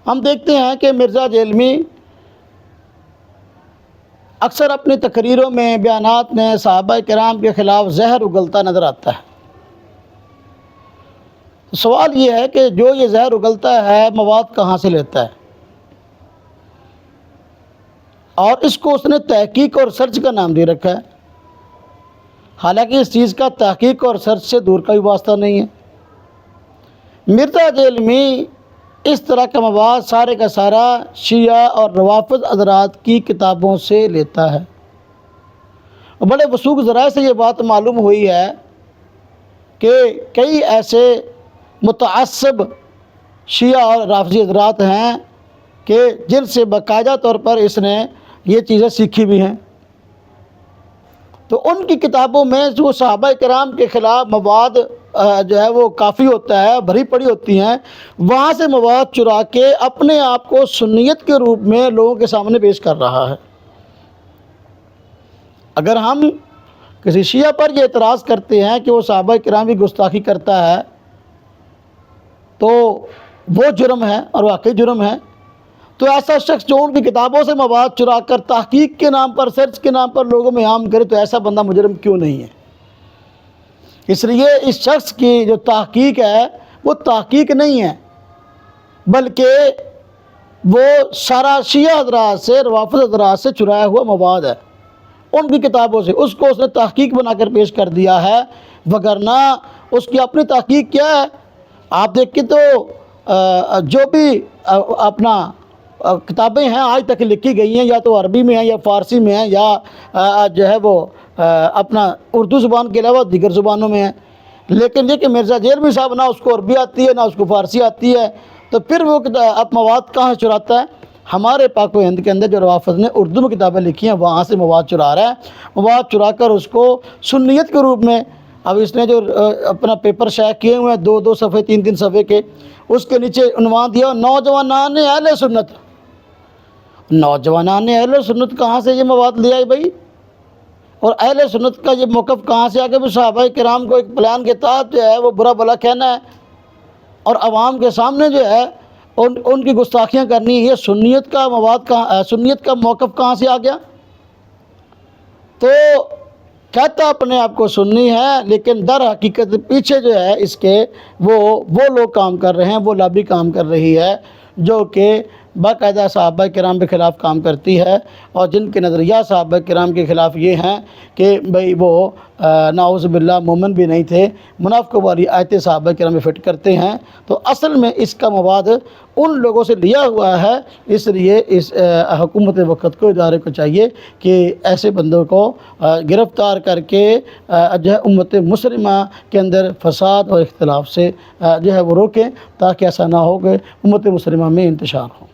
ہم دیکھتے ہیں کہ مرزا جیلمی اکثر اپنی تقریروں میں، بیانات میں صحابہ کرام کے خلاف زہر اگلتا نظر آتا ہے۔ سوال یہ ہے کہ جو یہ زہر اگلتا ہے مواد کہاں سے لیتا ہے؟ اور اس کو اس نے تحقیق اور سرچ کا نام دے رکھا ہے، حالانکہ اس چیز کا تحقیق اور سرچ سے دور کا بھی واسطہ نہیں ہے۔ مرزا جیلمی اس طرح کا مواد سارے کا سارا شیعہ اور روافض حضرات کی کتابوں سے لیتا ہے، اور بڑے وثوق ذرائع سے یہ بات معلوم ہوئی ہے کہ کئی ایسے متعصب شیعہ اور رافضی حضرات ہیں کہ جن سے باقاعدہ طور پر اس نے یہ چیزیں سیکھی بھی ہیں، تو ان کی کتابوں میں جو صحابہ کرام کے خلاف مواد جو ہے وہ کافی ہوتا ہے، بھری پڑی ہوتی ہیں، وہاں سے مواد چرا کے اپنے آپ کو سنیت کے روپ میں لوگوں کے سامنے پیش کر رہا ہے۔ اگر ہم کسی شیعہ پر یہ اعتراض کرتے ہیں کہ وہ صحابہ کرام کی گستاخی کرتا ہے تو وہ جرم ہے، اور واقعی جرم ہے، تو ایسا شخص جو ان کی کتابوں سے مواد چرا کر تحقیق کے نام پر، سرچ کے نام پر لوگوں میں عام کرے، تو ایسا بندہ مجرم کیوں نہیں ہے؟ اس لیے اس شخص کی جو تحقیق ہے وہ تحقیق نہیں ہے، بلکہ وہ سارا شیعہ حضرات سے، روافض حضرات سے چرایا ہوا مواد ہے، ان کی کتابوں سے اس کو اس نے تحقیق بنا کر پیش کر دیا ہے، وگرنہ اس کی اپنی تحقیق کیا ہے؟ آپ دیکھیں تو جو بھی اپنا کتابیں ہیں آج تک لکھی گئی ہیں، یا تو عربی میں ہیں یا فارسی میں ہیں، یا جو ہے وہ اپنا اردو زبان کے علاوہ دیگر زبانوں میں ہیں، لیکن یہ کہ مرزا جیلمی صاحب نہ اس کو عربی آتی ہے نہ اس کو فارسی آتی ہے، تو پھر وہ اب مواد کہاں سے چراتا ہے؟ ہمارے پاک و ہند کے اندر جو روافض نے اردو میں کتابیں لکھی ہیں وہاں سے مواد چرا رہا ہے، مواد چرا کر اس کو سنیت کے روپ میں، اب اس نے جو اپنا پیپر شائع کیے ہوئے ہیں 2 صفحے 3 صفحے کے، اس کے نیچے عنوان دیا نوجوانان اہل سنت۔ نوجوانان اہل سنت کہاں سے یہ مواد لے آئے بھائی؟ اور اہل سنت کا یہ موقف کہاں سے آ کے صحابہ کرام کو ایک پلان کے تحت جو ہے وہ برا بھلا کہنا ہے اور عوام کے سامنے جو ہے ان کی گستاخیاں کرنی ہے؟ یہ سنیت کا مواد کہاں، سنیت کا موقف کہاں سے آ گیا؟ تو کہتا اپنے آپ کو سنی ہے، لیکن در حقیقت پیچھے جو ہے اس کے وہ لوگ کام کر رہے ہیں، وہ لابی کام کر رہی ہے جو کہ باقاعدہ صحابہ کرام کے خلاف کام کرتی ہے، اور جن کے نظریہ صحابہ کرام کے خلاف یہ ہیں کہ بھئی وہ نعوذ باللہ مومن بھی نہیں تھے، منافقوں والی آیتیں صحابہ کرام میں فٹ کرتے ہیں۔ تو اصل میں اس کا مواد ان لوگوں سے لیا ہوا ہے، اس لیے اس حکومت وقت کو، ادارے کو چاہیے کہ ایسے بندوں کو گرفتار کر کے جو ہے امت مسلمہ کے اندر فساد اور اختلاف سے جو ہے وہ روکیں، تاکہ ایسا نہ ہو کہ امت مسلمہ میں انتشار ہو۔